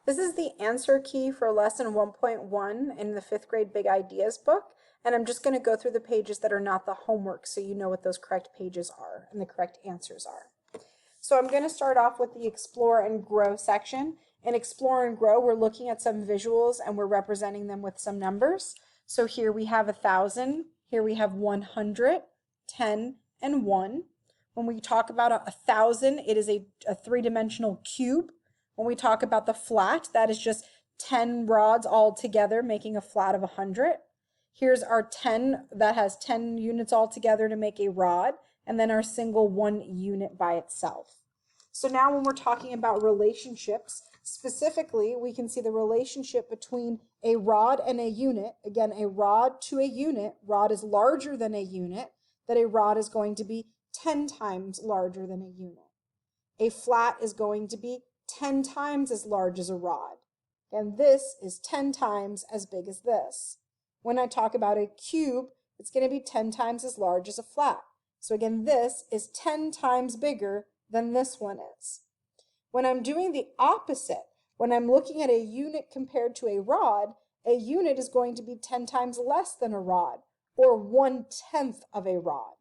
This is the answer key for lesson 1.1 in the 5th grade Big Ideas book, and I'm just going to go through the pages that are not the homework so you know what those correct pages are and the correct answers are. So I'm going to start off with the Explore and Grow section. In Explore and Grow, we're looking at some visuals and we're representing them with some numbers. So here we have 1,000, here we have 100, 10, and 1. When we talk about 1,000, it is a three-dimensional cube. When we talk about the flat, that is just 10 rods all together, making a flat of 100. Here's our 10 that has 10 units all together to make a rod, and then our single 1 unit by itself. So now when we're talking about relationships, specifically, we can see the relationship between a rod and a unit. Again, a rod to a unit, rod is larger than a unit, that a rod is going to be 10 times larger than a unit. A flat is going to be 10 times as large as a rod. And this is 10 times as big as this. When I talk about a cube, it's going to be 10 times as large as a flat. So again, this is 10 times bigger than this one is. When I'm doing the opposite, when I'm looking at a unit compared to a rod, a unit is going to be 10 times less than a rod, or 1/10 of a rod.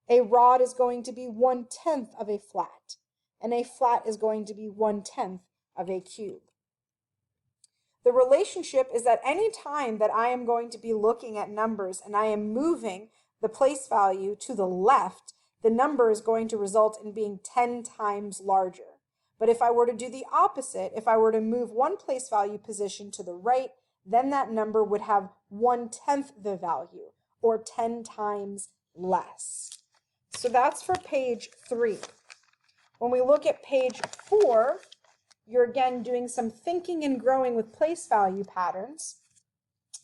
A rod is going to be 1/10 of a flat, and a flat is going to be 1/10 of a cube. The relationship is that any time that I am going to be looking at numbers and I am moving the place value to the left, the number is going to result in being 10 times larger. But if I were to do the opposite, if I were to move one place value position to the right, then that number would have 1/10 the value, or 10 times less. So that's for page 3. When we look at page 4, you're again doing some thinking and growing with place value patterns.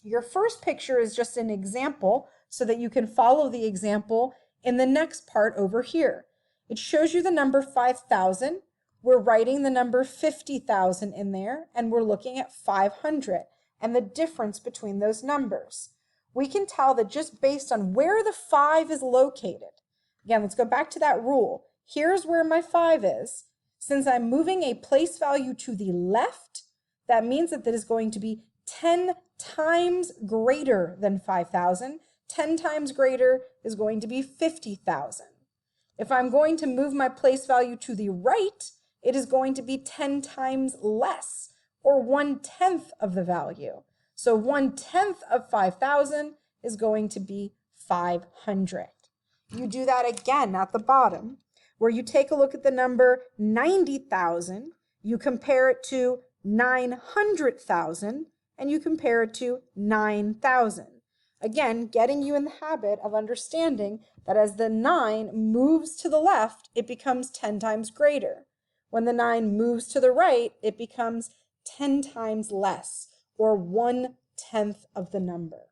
Your first picture is just an example so that you can follow the example in the next part over here. It shows you the number 5,000. We're writing the number 50,000 in there, and we're looking at 500 and the difference between those numbers. We can tell that just based on where the 5 is located. Again, let's go back to that rule. Here's where my 5 is. Since I'm moving a place value to the left, that means that that is going to be 10 times greater than 5,000. 10 times greater is going to be 50,000. If I'm going to move my place value to the right, it is going to be 10 times less, or 1/10 of the value. So 1/10 of 5,000 is going to be 500. You do that again at the bottom, where you take a look at the number 90,000, you compare it to 900,000, and you compare it to 9,000. Again, getting you in the habit of understanding that as the 9 moves to the left, it becomes 10 times greater. When the 9 moves to the right, it becomes 10 times less, or 1/10 of the number.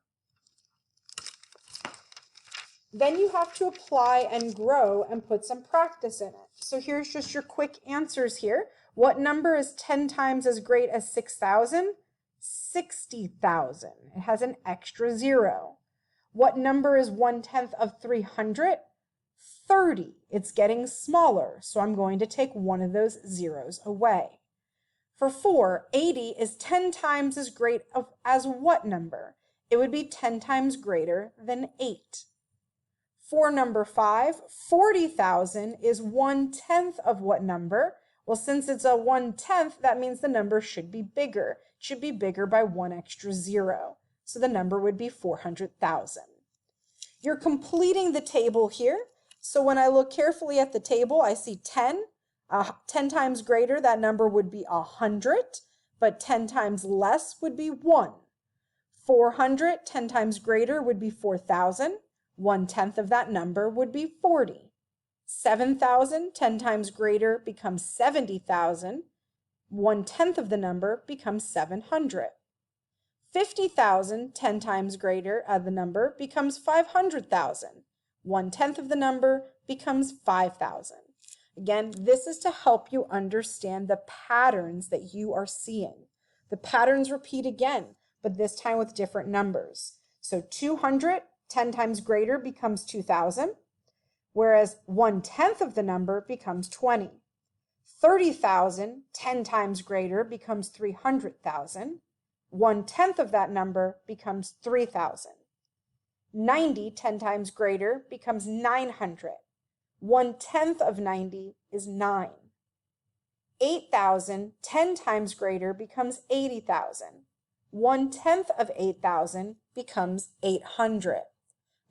Then you have to apply and grow and put some practice in it. So here's just your quick answers here. What number is 10 times as great as 6,000? 60,000. It has an extra 0. What number is 1/10 of 300? 30. It's getting smaller, so I'm going to take one of those zeros away. For 4, 80 is 10 times as great as what number? It would be 10 times greater than 8. For number 5, 40,000 is 1/10 of what number? Well, since it's a 1/10, that means the number should be bigger. It should be bigger by 1 extra 0. So the number would be 400,000. You're completing the table here. So when I look carefully at the table, I see 10. 10 times greater, that number would be 100, but 10 times less would be 1. 400, 10 times greater would be 4,000. 1/10 of that number would be 40. 7,000, 10 times greater becomes 70,000. 1/10 of the number becomes 700. 50,000, 10 times greater the number becomes 500,000. 1/10 of the number becomes 5,000. Again, this is to help you understand the patterns that you are seeing. The patterns repeat again, but this time with different numbers. So 200, 10 times greater becomes 2,000, whereas 1/10 of the number becomes 20. 30,000, 10 times greater, becomes 300,000. 1/10 of that number becomes 3,000. 90, 10 times greater, becomes 900. 1/10 of 90 is 9. 8,000, 10 times greater, becomes 80,000. 1/10 of 8,000 becomes 800.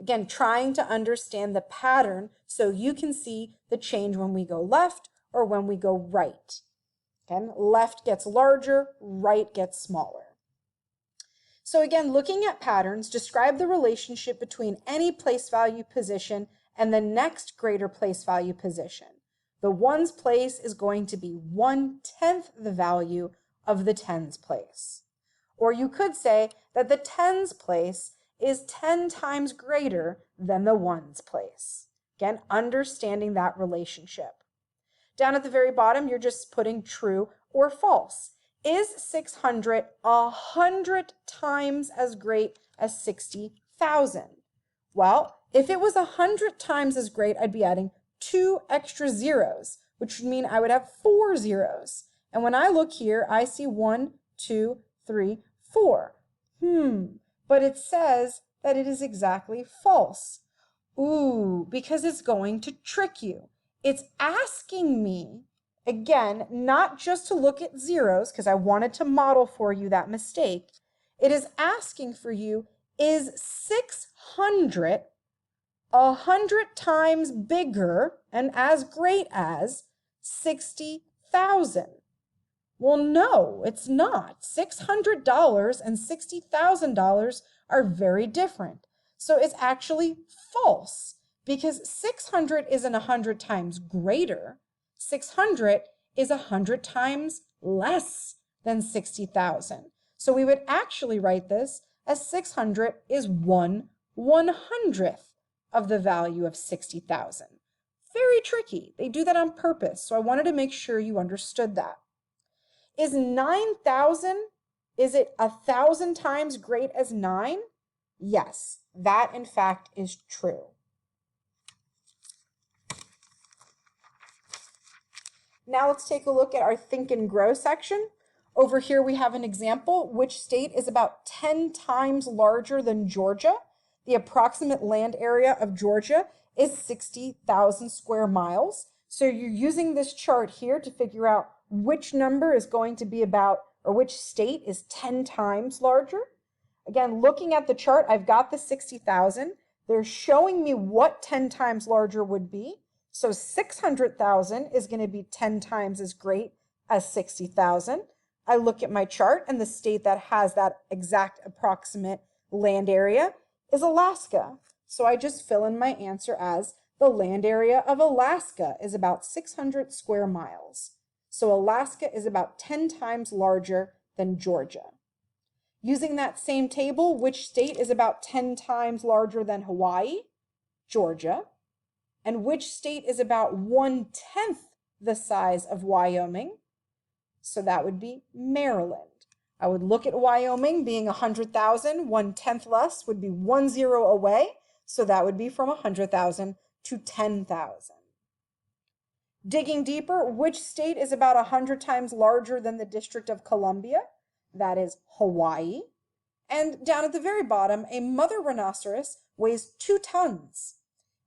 Again, trying to understand the pattern so you can see the change when we go left or when we go right. Again, left gets larger, right gets smaller. So again, looking at patterns, describe the relationship between any place value position and the next greater place value position. The ones place is going to be 1/10 the value of the tens place. Or you could say that the tens place is 10 times greater than the ones place. Again, understanding that relationship. Down at the very bottom, you're just putting true or false. Is 600 100 times as great as 60,000? Well, if it was 100 times as great, I'd be adding 2 extra zeros, which would mean I would have 4 zeros. And when I look here, I see 1, 2, 3, 4. But it says that it is exactly false. Ooh, because it's going to trick you. It's asking me, again, not just to look at zeros, because I wanted to model for you that mistake. It is asking for you, is 600 100 times bigger and as great as 60,000? Well, no, it's not. $600 and $60,000 are very different. So it's actually false because 600 isn't 100 times greater. 600 is 100 times less than 60,000. So we would actually write this as 600 is 1/100th of the value of 60,000. Very tricky. They do that on purpose. So I wanted to make sure you understood that. Is 9,000, is it 1,000 times great as 9? Yes, that in fact is true. Now let's take a look at our Think and Grow section. Over here we have an example. Which state is about 10 times larger than Georgia? The approximate land area of Georgia is 60,000 square miles. So you're using this chart here to figure out which number is going to be about, or which state is 10 times larger. Again, looking at the chart, I've got the 60,000. They're showing me what 10 times larger would be. So 600,000 is going to be 10 times as great as 60,000. I look at my chart, and the state that has that exact approximate land area is Alaska. So I just fill in my answer as the land area of Alaska is about 600 square miles. So Alaska is about 10 times larger than Georgia. Using that same table, which state is about 10 times larger than Hawaii? Georgia. And which state is about 1/10 the size of Wyoming? So that would be Maryland. I would look at Wyoming being 100,000, 1/10 less would be 1 0 away. So that would be from 100,000 to 10,000. Digging deeper, which state is about 100 times larger than the District of Columbia? That is Hawaii. And down at the very bottom, a mother rhinoceros weighs 2 tons.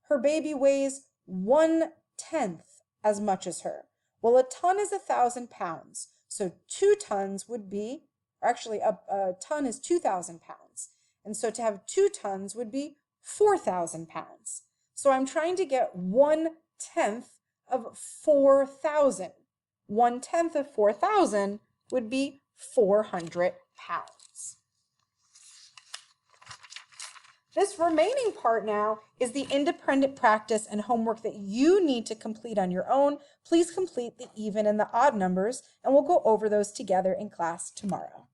Her baby weighs 1/10 as much as her. Well, a ton is 1,000 pounds. So 2 tons would be, or actually a ton is 2,000 pounds. And so to have 2 tons would be 4,000 pounds. So I'm trying to get 1/10 of 4,000. 1/10 of 4,000 would be 400 pounds. This remaining part now is the independent practice and homework that you need to complete on your own. Please complete the even and the odd numbers, and we'll go over those together in class tomorrow.